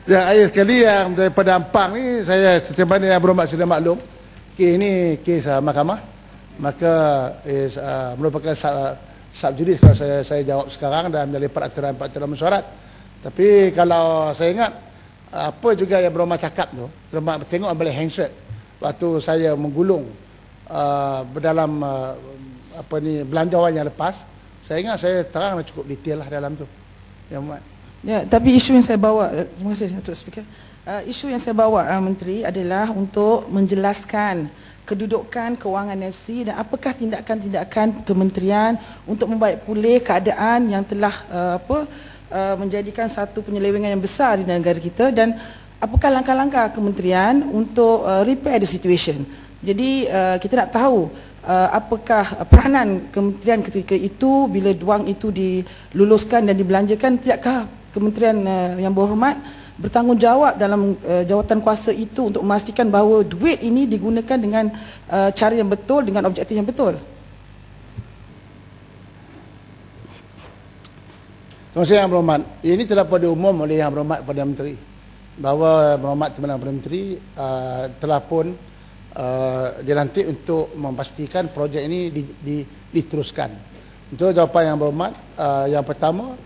Yang akhir sekali yang daripada Ampang ni, saya setiap mana yang berhormat sudah maklum, kes ini kes mahkamah, maka merupakan subjudis kalau saya jawab sekarang dan melalui peraturan mesyuarat. Tapi kalau saya ingat apa juga yang berhormat cakap tu, berhormat tengok balik handset waktu saya menggulung dalam belanjawan yang lepas, saya ingat saya terang cukup detail lah dalam tu. Yang Muhammad. Ya, tapi isu yang saya bawa, terima kasih Datuk Speaker. Isu yang saya bawa Menteri adalah untuk menjelaskan kedudukan kewangan FC dan apakah tindakan-tindakan kementerian untuk membaik pulih keadaan yang telah menjadikan satu penyelewengan yang besar di negara kita, dan apakah langkah-langkah kementerian untuk repair the situation. Jadi kita nak tahu apakah peranan kementerian ketika itu bila wang itu diluluskan dan dibelanjakan. Tidakkah kementerian yang berhormat bertanggungjawab dalam jawatan kuasa itu untuk memastikan bahawa duit ini digunakan dengan cara yang betul, dengan objektif yang betul? Terima kasih Yang Berhormat. Ini telah pada umum oleh Yang Berhormat Perdana Menteri, bahawa Berhormat Timbalan Perdana Menteri telah pun dilantik untuk memastikan projek ini diteruskan. Untuk jawapan Yang Berhormat, yang pertama,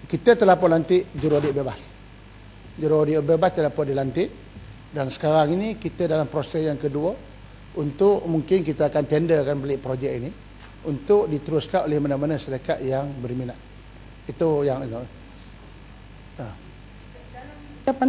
kita telah pun lantik juruaudit bebas. Juruaudit bebas telah pun dilantik, dan sekarang ini kita dalam proses yang kedua untuk mungkin kita akan tenderkan balik projek ini untuk diteruskan oleh mana-mana syarikat yang berminat. Itu yang itu. Dalam ucapan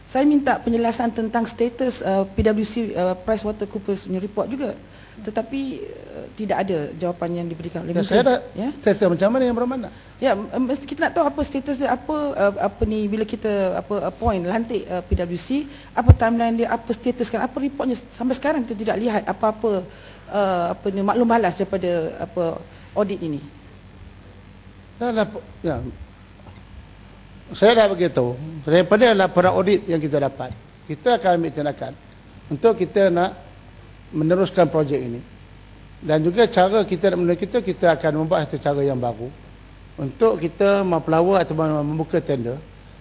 saya minta penjelasan tentang status PwC PricewaterhouseCoopers punya report juga, tetapi tidak ada jawapan yang diberikan oleh Menteri. Saya dah status macam mana Yang Berhormat nak? Ya, mesti kita nak tahu apa status dia, apa ni bila kita appoint lantik PwC, apa timeline dia, apa status kan, apa reportnya. Sampai sekarang kita tidak lihat apa-apa ni maklum balas daripada audit ini. Ya. Saya dah beritahu, daripada laporan audit yang kita dapat, kita akan ambil tindakan untuk kita nak meneruskan projek ini. Dan juga cara kita nak meneruskan kita akan membuat satu cara yang baru untuk kita mempelawar atau membuka tender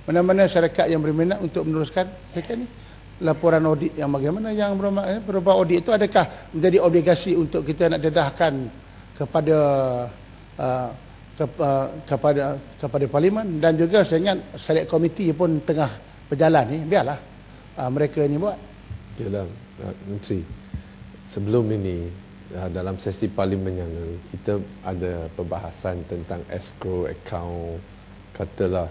mana-mana syarikat yang berminat untuk meneruskan ini. Laporan audit yang bagaimana yang berubah audit itu, adakah menjadi obligasi untuk kita nak dedahkan kepada Parlimen. Dan juga saya ingat select komiti pun tengah berjalan ni, biarlah mereka ni buat. Yalah, Menteri, sebelum ini dalam sesi Parlimen yang lalu kita ada perbahasan tentang escrow account, katalah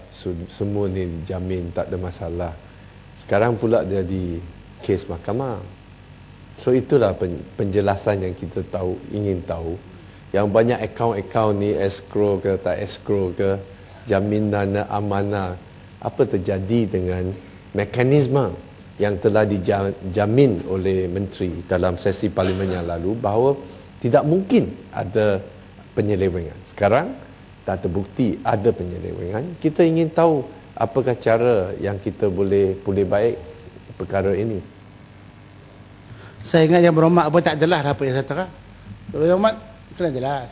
semua ni dijamin, tak ada masalah. Sekarang pula jadi kes mahkamah. So itulah penjelasan yang kita ingin tahu. Yang banyak akaun-akaun ni escrow ke tak escrow ke, jaminan amanah, apa terjadi dengan mekanisme yang telah dijamin oleh Menteri dalam sesi Parlimen yang lalu bahawa tidak mungkin ada penyelewengan. Sekarang dah terbukti ada penyelewengan. Kita ingin tahu apakah cara yang kita boleh pulih baik perkara ini. Saya ingat Yang Berhormat pun tak jelas apa yang saya terang. Yang Berhormat kena jelas.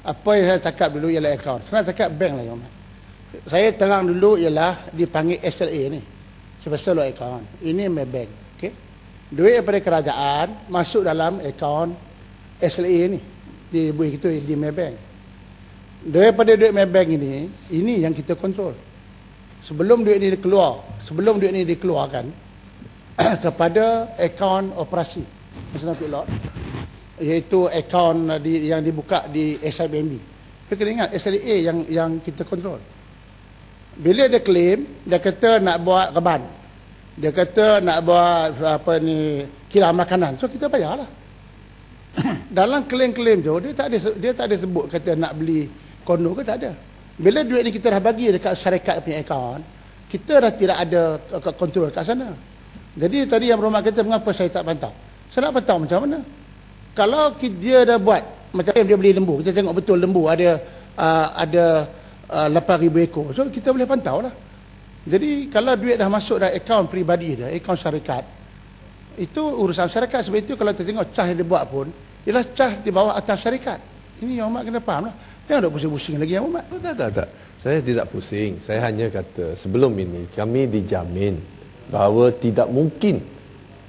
Apa yang saya cakap dulu ialah akaun. Senang cakap bank lah Yang Berhormat. Saya terang dulu ialah dipanggil SLA ni, Special Law Account. Ini Maybank. Okay? Duit daripada kerajaan masuk dalam akaun SLA ni. Di buih itu di Maybank. Daripada duit Maybank ini yang kita kontrol. Sebelum duit ini dikeluarkan kepada akaun operasi National Public Lot, iaitu akaun yang dibuka di SIBMB. Kita kena ingat SLA yang kita kontrol. Bila dia claim, dia kata nak buat reban, dia kata nak buat kilang makanan, so kita bayarlah. Dalam klaim-klaim tu dia tak ada sebut kata nak beli kondo ke, tak ada. Bila duit ni kita dah bagi dekat syarikat punya akaun, kita dah tidak ada kontrol kat sana. Jadi tadi Yang Berhormat kata mengapa saya tak pantau. Saya nak pantau macam mana? Kalau dia dah buat macam dia beli lembu, kita tengok betul lembu ada 8,000 ekor, so kita boleh pantau lah. Jadi kalau duit dah masuk dalam akaun peribadi dia, akaun syarikat, itu urusan syarikat. Sebab itu kalau kita tengok cas yang dia buat pun ialah cas di bawah atas syarikat. Ini Yang Amat kena faham lah. Jangan duk pusing-pusing lagi Yang Amat. Tak. Saya tidak pusing. Saya hanya kata sebelum ini kami dijamin bahawa tidak mungkin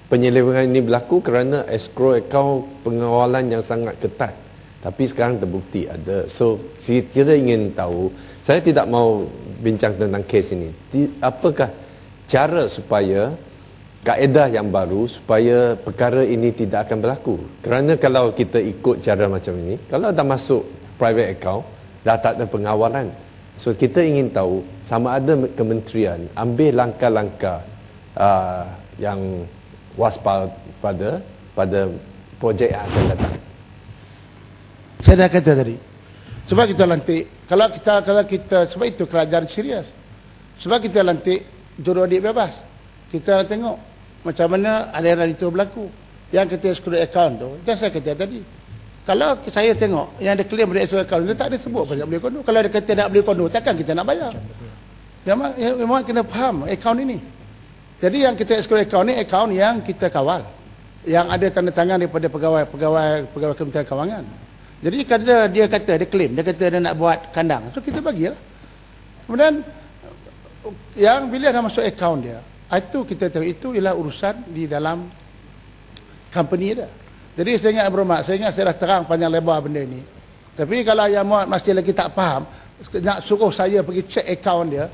penyelewengan ini berlaku kerana escrow account pengawalan yang sangat ketat. Tapi sekarang terbukti ada. So kita ingin tahu, saya tidak mau bincang tentang kes ini. Apakah cara supaya kaedah yang baru supaya perkara ini tidak akan berlaku? Kerana kalau kita ikut cara macam ini, kalau dah masuk private account, dah tak ada pengawalan. So kita ingin tahu sama ada kementerian ambil langkah-langkah yang waspada pada projek yang akan datang. Saya dah kata tadi. Sebab kita lantik, kalau kita sebab itu kerajaan serius. Sebab kita lantik juru audit bebas. Kita nak tengok macam mana aliran itu berlaku. Yang kita escrow account tu, macam saya kata tadi. Kalau saya tengok yang ada claim dari escrow account, dia tak ada sebut pasal beli kondo. Kalau dia kata nak beli kondo, takkan kita nak bayar. Memang kena faham account ini. Jadi yang kita escrow account ni account yang kita kawal, yang ada tanda tangan daripada pegawai Kementerian Kewangan. Jadi kalau dia kata dia claim, dia kata dia nak buat kandang, so kita bagilah. Kemudian yang bila dah masuk account dia, itu kita tahu itu ialah urusan di dalam company dia. Jadi saya ingat berhormat, saya dah terang panjang lebar benda ni. Tapi kalau yang muat masih lagi tak faham, nak suruh saya pergi cek account dia,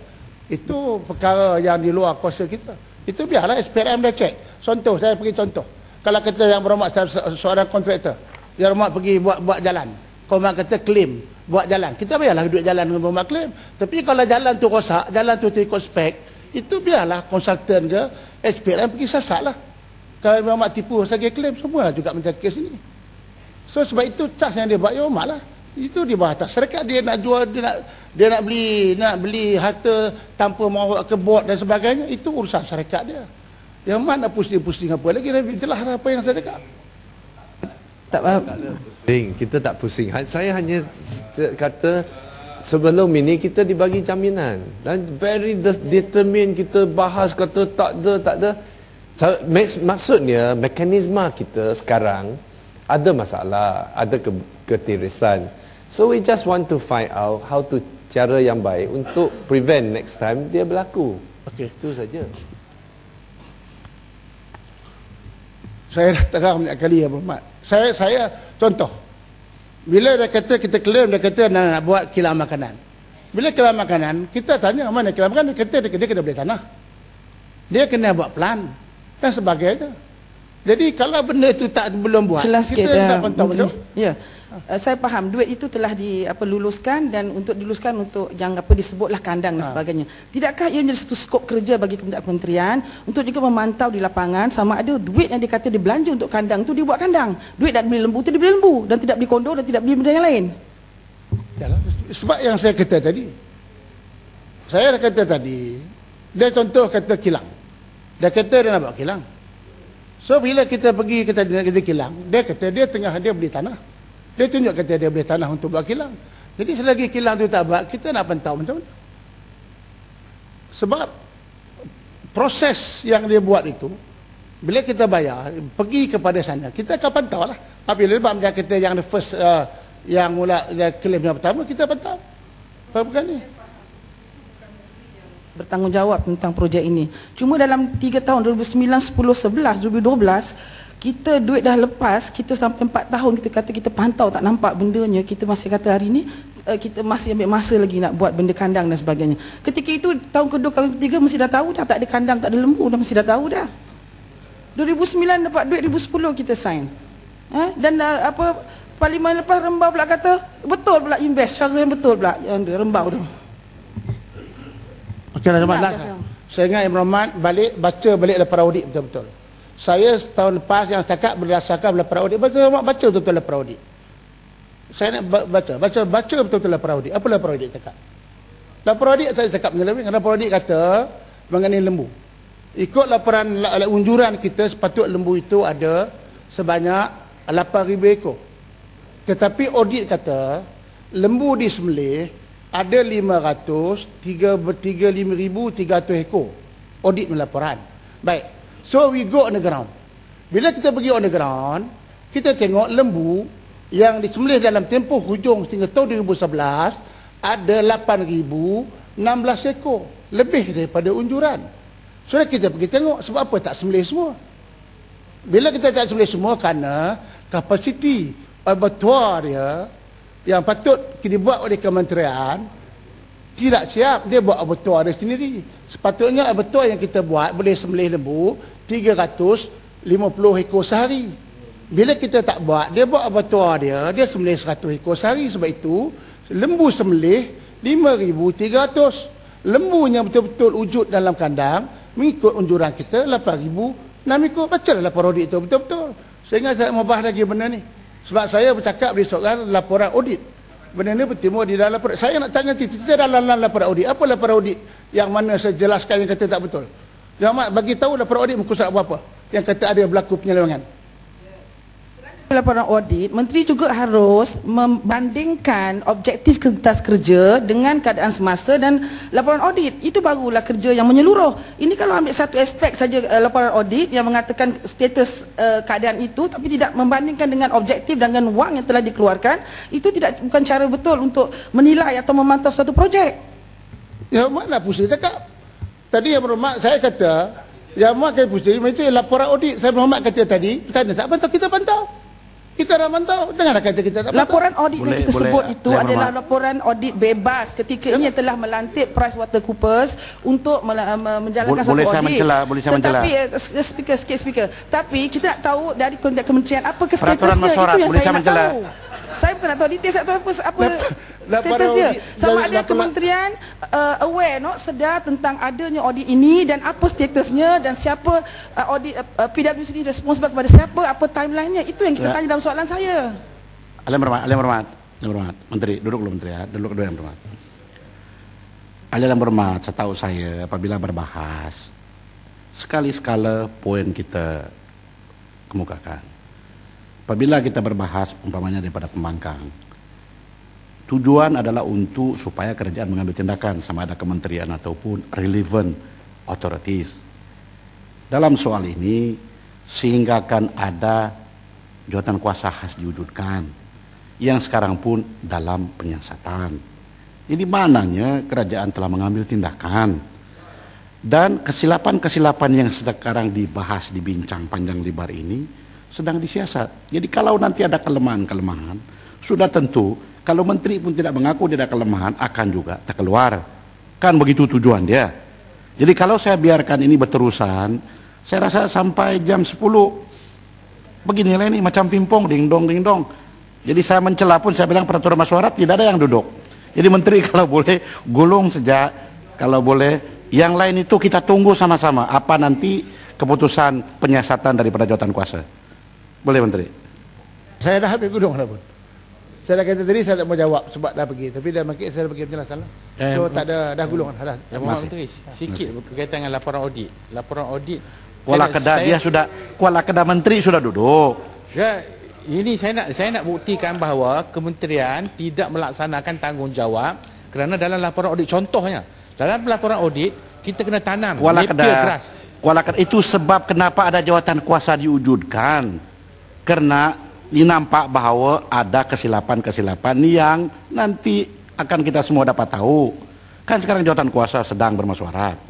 itu perkara yang di luar kuasa kita. Itu biarlah SPRM dia cek. Contoh, saya pergi contoh. Kalau kata yang berhormat seorang kontraktor, yang berhormat pergi buat jalan, berhormat kata claim buat jalan, kita bayarlah duit jalan dengan berhormat claim. Tapi kalau jalan tu rosak, jalan tu ikut spek, itu biarlah konsultan ke SPRM pergi sasak lah. Kalau berhormat tipu sagi claim, semua juga macam kes ini. So sebab itu tas yang dia buat yang berhormat lah. Itu di bawah atas syarikat. Dia nak jual, dia nak beli harta tanpa mahu ke board dan sebagainya, itu urusan syarikat dia. Yang mana pusing-pusing apa lagi, itulah apa yang saya cakap. Tak pusing, kita tak pusing. Saya hanya kata sebelum ini kita dibagi jaminan dan very determined kita bahas kata tak ada. Maksudnya mekanisme kita sekarang ada masalah, ada ketirisan. So we just want to find out how to cara yang baik untuk prevent next time dia berlaku. Okey, itu saja. Saya dah terang banyak kali ya Muhammad. Saya contoh. Bila dia kata kita claim, dia kata nak buat kilang makanan. Bila kilang makanan, kita tanya mana kilang makanan, dia kata dia kena beli tanah. Dia kena buat plan dan sebagainya. Jadi kalau benda itu belum buat, jelas kita nak pantau betul. Ya. Saya faham duit itu telah luluskan dan untuk diluluskan untuk yang disebutlah kandang dan sebagainya. Tidakkah ia menjadi satu skop kerja bagi kementerian untuk juga memantau di lapangan sama ada duit yang dikata dibelanja untuk kandang tu dia buat kandang. Duit nak beli lembu tu dia beli lembu dan tidak beli kondo dan tidak beli benda yang lain. Yalah, sebab yang saya kata tadi. Saya dah kata tadi, dia contoh kata kilang. Dia kata dia nak buat kilang. So bila kita pergi kita kilang, dia kata dia beli tanah. Dia tunjuk kata dia beli tanah untuk buat kilang. Jadi selagi kilang tu tak buat, kita nak pantau macam mana? Sebab proses yang dia buat itu, bila kita bayar, pergi kepada sana, kita akan pantau lah. Apabila macam kata yang the first, yang mula claim yang pertama, kita pantau. Apa ni? Bertanggungjawab tentang projek ini. Cuma dalam 3 tahun 2009, 10, 11, 2012 kita duit dah lepas, kita sampai 4 tahun kita kata kita pantau tak nampak bendanya, kita masih kata hari ni kita masih ambil masa lagi nak buat benda kandang dan sebagainya. Ketika itu tahun kedua, tahun ketiga mesti dah tahu dah tak ada kandang, tak ada lembu dah, mesti dah tahu dah. 2009 dapat duit, 2010 kita sign. Dan parlimen lepas Rembau pula kata betul pula invest cara yang betul pula yang Rembau tu. Okey, saya ingat Imam Rahmat baca balik laporan audit betul-betul. Saya setahun lepas yang cakap berdasarkan laporan audit, baca betul-betul laporan audit. Saya nak baca betul-betul laporan audit. Apa laporan audit cakap? Laporan audit saya cakap menyeleweng. Laporan audit kata mengenai lembu. Ikut laporan unjuran kita, sepatut lembu itu ada sebanyak 8,000 ekor. Tetapi audit kata lembu disembelih ada 535,300 ekor. Audit melaporan. Baik. So we go on the ground. Bila kita pergi on the ground, kita tengok lembu yang disembelih dalam tempoh hujung sehingga tahun 2011 ada 8,016 ekor, lebih daripada unjuran. Sudah kita pergi tengok sebab apa tak sembelih semua. Bila kita tak sembelih semua kerana kapasiti abattoir dia yang patut dibuat oleh kementerian tidak siap, dia buat abattoir dia sendiri. Sepatutnya abattoir yang kita buat boleh sembelih lembu 350 ekor sehari. Bila kita tak buat, dia buat abattoir dia sembelih 100 ekor sehari. Sebab itu lembu sembelih 5,300. Lembu yang betul-betul wujud dalam kandang mengikut unjuran kita 8,006 ekor. Bacalah laporan audit itu betul-betul. Saya ingat saya mau bahas lagi benda ni. Sebab saya bercakap besokkan laporan audit. Benda ni bertimur di dalam laporan. Saya nak tanya kita dalam laporan audit. Apa laporan audit yang mana saya jelaskan yang kata tak betul? Jangan bagi tahu laporan audit muka surat apa yang kata ada berlaku penyelewengan. Laporan audit, Menteri juga harus membandingkan objektif kertas kerja dengan keadaan semasa dan laporan audit. Itu barulah kerja yang menyeluruh. Ini kalau ambil satu aspek saja laporan audit yang mengatakan status keadaan itu tapi tidak membandingkan dengan objektif dan dengan wang yang telah dikeluarkan, itu bukan cara betul untuk menilai atau memantau satu projek. Ya, mana pusing cakap? Tadi yang berhormat saya kata, yang mak saya pusing, itu laporan audit. Saya berhormat kata tadi, tak pantau, kita pantau. Kita dah mantau, janganlah kata kita tak pantau. Laporan audit yang kita sebut itu adalah laporan audit bebas. Ketika ini telah melantik PricewaterhouseCoopers untuk menjalankan satu audit. Boleh saya mencela? Tetapi, speaker. Tapi kita nak tahu dari kementerian apa ke Peraturan statusnya. mesyuarat, Itu yang boleh saya saya nak mencela? tahu. Saya bukan nak tahu detail, saya tahu apa status dia. Sama ada kementerian aware, sedar tentang adanya audit ini dan apa statusnya dan siapa audit PwC ini responsibel kepada siapa, apa timeline-nya. Itu yang kita tanya dalam soalan saya. Ahli yang berhormat. Menteri, duduk dulu Menteri ya. Duduk dulu yang berhormat. Ahli yang berhormat, setahu saya apabila berbahas, sekali-sekala poin kita kemukakan. Apabila kita berbahas umpamanya daripada pembangkang, tujuan adalah untuk supaya kerajaan mengambil tindakan sama ada kementerian ataupun relevant authorities. Dalam soal ini sehinggakan ada jawatan kuasa khas diwujudkan yang sekarang pun dalam penyiasatan. Ini maknanya kerajaan telah mengambil tindakan dan kesilapan-kesilapan yang sekarang dibahas, dibincang panjang lebar ini sedang disiasat. Jadi kalau nanti ada kelemahan-kelemahan, sudah tentu kalau menteri pun tidak mengaku dia ada kelemahan, akan juga terkeluar. Kan begitu tujuan dia. Jadi kalau saya biarkan ini berterusan, saya rasa sampai jam 10 beginilah ini macam pingpong, ding-dong. Jadi saya mencela pun saya bilang peraturan mesyuarat tidak ada yang duduk. Jadi menteri kalau boleh gulung sejak, kalau boleh yang lain itu kita tunggu sama-sama apa nanti keputusan penyiasatan daripada jawatan kuasa. Boleh Menteri? Saya dah habis gulung dah pun. Saya dah kata tadi saya tak mau jawab sebab dah pergi. Tapi dah makin saya dah bagi penjelasan lah. So tak ada, dah gulung dah. Menteri, sikit berkaitan dengan laporan audit. Laporan audit. Kuala Kedah dia sudah, Kuala Kedah Menteri sudah duduk. Ini saya nak buktikan bahawa kementerian tidak melaksanakan tanggungjawab kerana dalam laporan audit contohnya, dalam laporan audit kita kena tanam Kuala Kedah. Kuala Kedah itu sebab kenapa ada jawatan kuasa diwujudkan. Karena nampak bahawa ada kesilapan-kesilapan yang nanti akan kita semua dapat tahu. Kan sekarang jawatan kuasa sedang bermesyuarat.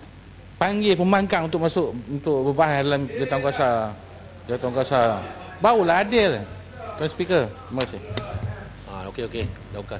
Panggil pembangkang untuk masuk untuk berbahas dalam jawatan kuasa. Barulah adil. Tuan Speaker, terima kasih. Okey. Dah bukan.